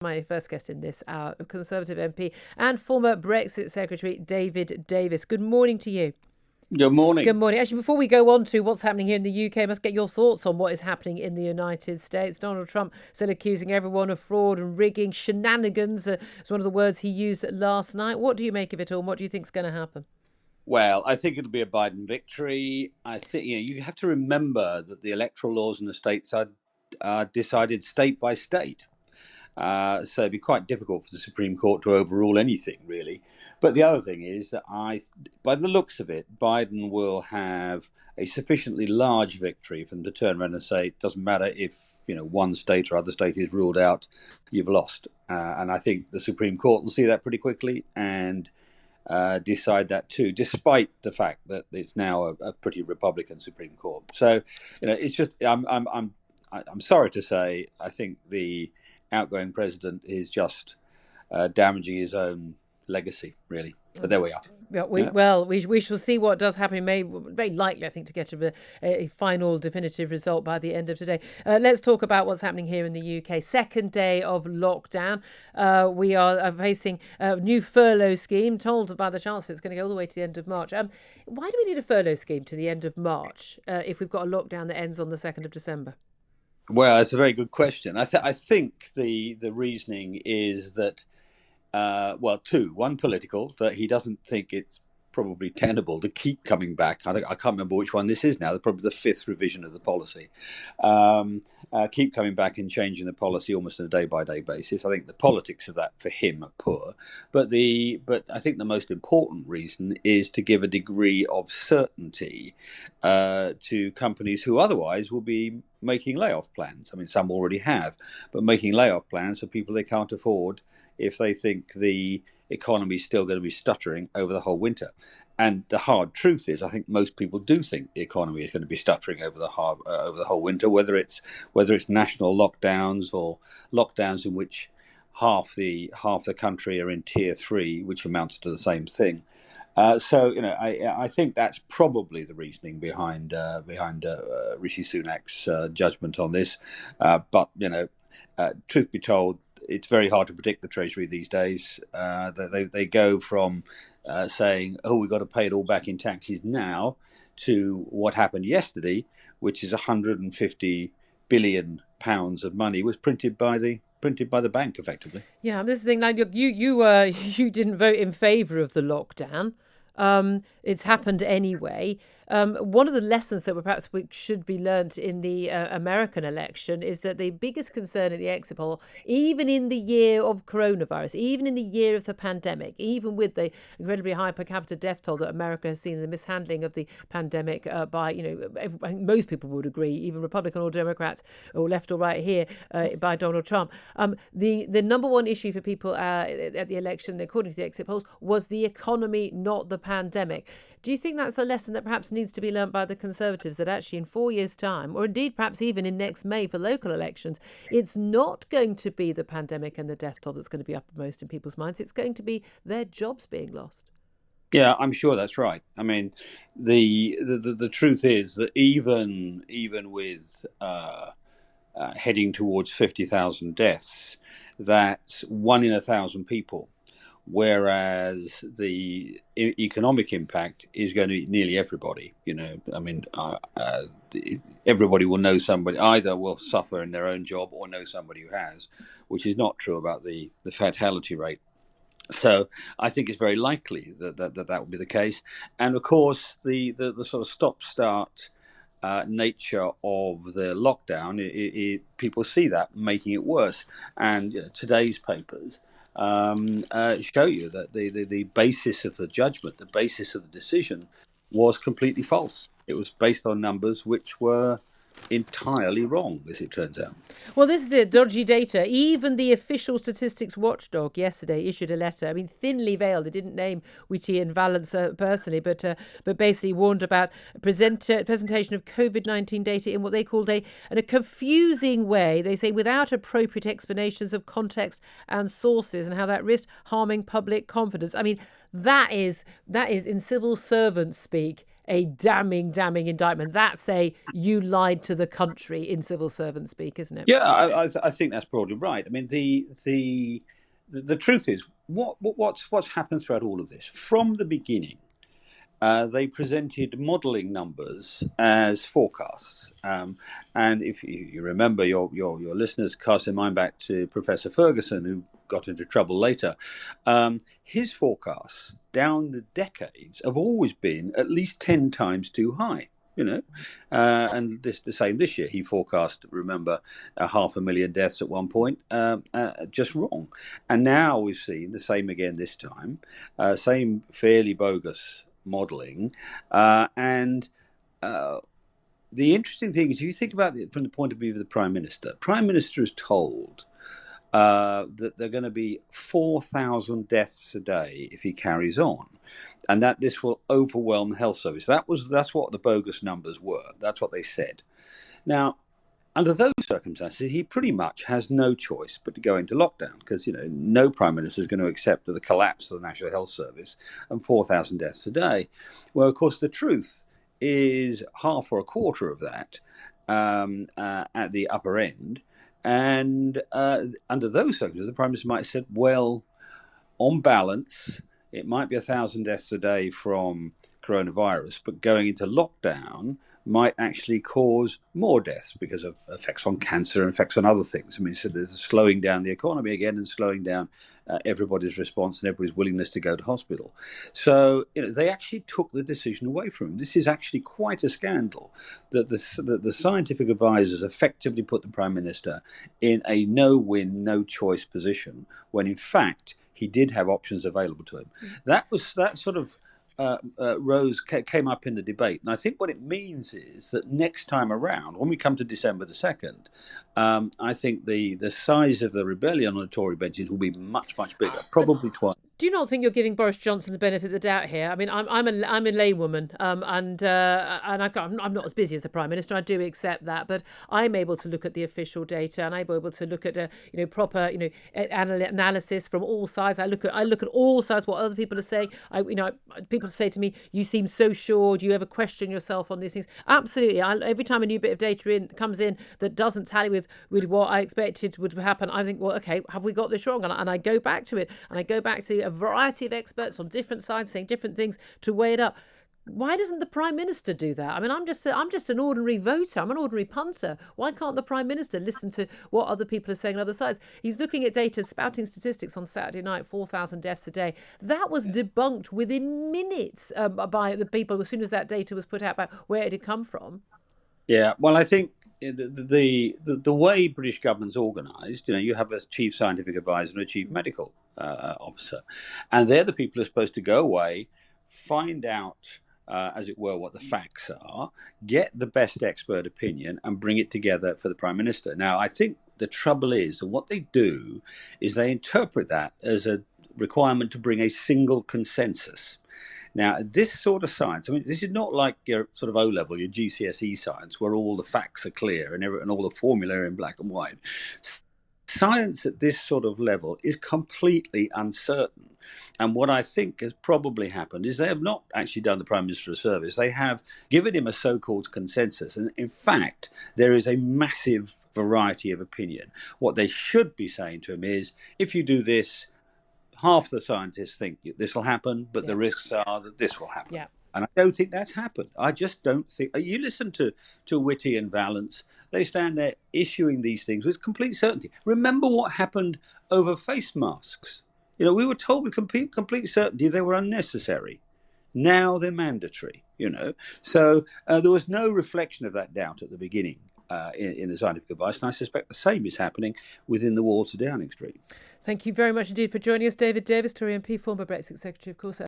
My first guest in this hour, Conservative MP and former Brexit Secretary David Davis. Good morning to you. Good morning. Good morning. Actually, before we go on to what's happening here in the UK, I must get your thoughts on what is happening in the United States. Donald Trump still accusing everyone of fraud and rigging. Shenanigans is one of the words he used last night. What do you make of it all, and what do you think is going to happen? Well, I think it'll be a Biden victory. I think you have to remember that the electoral laws in the states are decided state by state. So it'd be quite difficult for the Supreme Court to overrule anything, really. But the other thing is that by the looks of it, Biden will have a sufficiently large victory for them to turn around and say, it doesn't matter if one state or other state is ruled out, you've lost. And I think the Supreme Court will see that pretty quickly and decide that too, despite the fact that it's now a pretty Republican Supreme Court. So, it's just I'm sorry to say, I think the outgoing president is just damaging his own legacy, really. But there we are. We shall see what does happen. Very likely, I think, to get a final definitive result by the end of today. Let's talk about what's happening here in the UK. Second day of lockdown. We are facing a new furlough scheme, told by the Chancellor it's going to go all the way to the end of March. Why do we need a furlough scheme to the end of March if we've got a lockdown that ends on the 2nd of December? Well, it's a very good question. I think the reasoning is that, two. One, political, that he doesn't think it's probably tenable to keep coming back. I can't remember which one this is now. Probably the 5th revision of the policy. Keep coming back and changing the policy almost on a day-by-day basis. I think the politics of that for him are poor. But I think the most important reason is to give a degree of certainty to companies who otherwise will be making layoff plans. I mean, some already have, but making layoff plans for people they can't afford if they think the economy is still going to be stuttering over the whole winter. And the hard truth is, I think most people do think the economy is going to be stuttering over the whole winter, whether it's national lockdowns or lockdowns in which half the country are in tier 3, which amounts to the same thing. I think that's probably the reasoning behind Rishi Sunak's judgment on this. But truth be told, it's very hard to predict the Treasury these days. They go from saying, we've got to pay it all back in taxes now, to what happened yesterday, which is 150 billion pounds of money was printed by the bank, effectively. Yeah, this is the thing. Now, you didn't vote in favour of the lockdown. It's happened anyway. One of the lessons that perhaps should be learnt in the American election is that the biggest concern at the exit poll, even in the year of coronavirus, even in the year of the pandemic, even with the incredibly high per capita death toll that America has seen in the mishandling of the pandemic by, I think most people would agree, even Republican or Democrats or left or right here, by Donald Trump. The number one issue for people at the election, according to the exit polls, was the economy, not the pandemic. Do you think that's a lesson that perhaps needs to be learnt by the Conservatives, that actually in 4 years' time, or indeed perhaps even in next May for local elections, it's not going to be the pandemic and the death toll that's going to be uppermost in people's minds. It's going to be their jobs being lost. Yeah, I'm sure that's right. I mean, the truth is that even with heading towards 50,000 deaths, that's 1 in 1,000 people. Whereas the economic impact is going to be nearly everybody. Everybody will know somebody, either will suffer in their own job or know somebody who has, which is not true about the fatality rate. So I think it's very likely that will be the case. And of course, the sort of stop-start nature of the lockdown, people see that making it worse. And today's papers show you that the basis of the judgment, the basis of the decision, was completely false. It was based on numbers which were entirely wrong, as it turns out. Well, this is the dodgy data. Even the official statistics watchdog yesterday issued a letter. I mean, thinly veiled. It didn't name Whitty and Valence personally, but basically warned about presentation of COVID-19 data in what they called in a confusing way. They say without appropriate explanations of context and sources, and how that risked harming public confidence. I mean, that is in civil servant speak a damning indictment. That's you lied to the country in civil servant speak, isn't it? Yeah, I think that's broadly right. I mean, the truth is, what's happened throughout all of this from the beginning. They presented modelling numbers as forecasts, and if you remember, your listeners cast their mind back to Professor Ferguson, who got into trouble later. His forecasts down the decades have always been at least 10 times too high. And the same this year. He forecast, remember, 500,000 deaths at one point, just wrong. And now we've seen the same again this time, same fairly bogus modelling. And the interesting thing is, if you think about it from the point of view of the Prime Minister is told that there are going to be 4,000 deaths a day if he carries on, and that this will overwhelm the health service. That's what the bogus numbers were. That's what they said. Now, under those circumstances, he pretty much has no choice but to go into lockdown, because no Prime Minister is going to accept the collapse of the National Health Service and 4,000 deaths a day. Well, of course, the truth is half or a quarter of that at the upper end. And under those circumstances, the Prime Minister might have said, well, on balance, it might be 1,000 deaths a day from coronavirus, but going into lockdown might actually cause more deaths because of effects on cancer and effects on other things. I mean, so there's slowing down the economy again and slowing down everybody's response and everybody's willingness to go to hospital. So, they actually took the decision away from him. This is actually quite a scandal that the scientific advisors effectively put the Prime Minister in a no-win, no-choice position when, in fact, he did have options available to him. That sort of came up in the debate. And I think what it means is that next time around, when we come to December the 2nd, I think the size of the rebellion on the Tory benches will be much, much bigger, probably twice. Do you not think you're giving Boris Johnson the benefit of the doubt here? I mean, I'm a laywoman, and I'm not as busy as the Prime Minister. I do accept that, but I'm able to look at the official data, and I'm able to look at proper analysis from all sides. I look at all sides, what other people are saying. People say to me, "You seem so sure. Do you ever question yourself on these things?" Absolutely. Every time a new bit of data comes in that doesn't tally with what I expected would happen, I think, well, okay, have we got this wrong? And I go back to it, and I go back to a variety of experts on different sides saying different things to weigh it up. Why doesn't the Prime Minister do that? I mean, I'm just an ordinary voter. I'm an ordinary punter. Why can't the Prime Minister listen to what other people are saying on other sides? He's looking at data, spouting statistics on Saturday night, 4,000 deaths a day. That was debunked within minutes by the people as soon as that data was put out about where it had come from. Yeah, well, I think the way British government's organised, you have a chief scientific advisor and a chief medical officer, and they're the people who are supposed to go away, find out, as it were, what the facts are, get the best expert opinion, and bring it together for the Prime Minister. Now, I think the trouble is that what they do is they interpret that as a requirement to bring a single consensus. Now, this sort of science, I mean, this is not like your sort of O-level, your GCSE science, where all the facts are clear and all the formula are in black and white. Science at this sort of level is completely uncertain. And what I think has probably happened is they have not actually done the Prime Minister a service. They have given him a so-called consensus. And in fact, there is a massive variety of opinion. What they should be saying to him is, if you do this, half the scientists think this will happen, but the risks are that this will happen. Yeah. And I don't think that's happened. I just don't think. You listen to Whitty and Vallance, they stand there issuing these things with complete certainty. Remember what happened over face masks. We were told with complete certainty they were unnecessary. Now they're mandatory, So there was no reflection of that doubt at the beginning in the scientific advice, and I suspect the same is happening within the walls of Downing Street. Thank you very much indeed for joining us, David Davis, Tory MP, former Brexit Secretary, of course.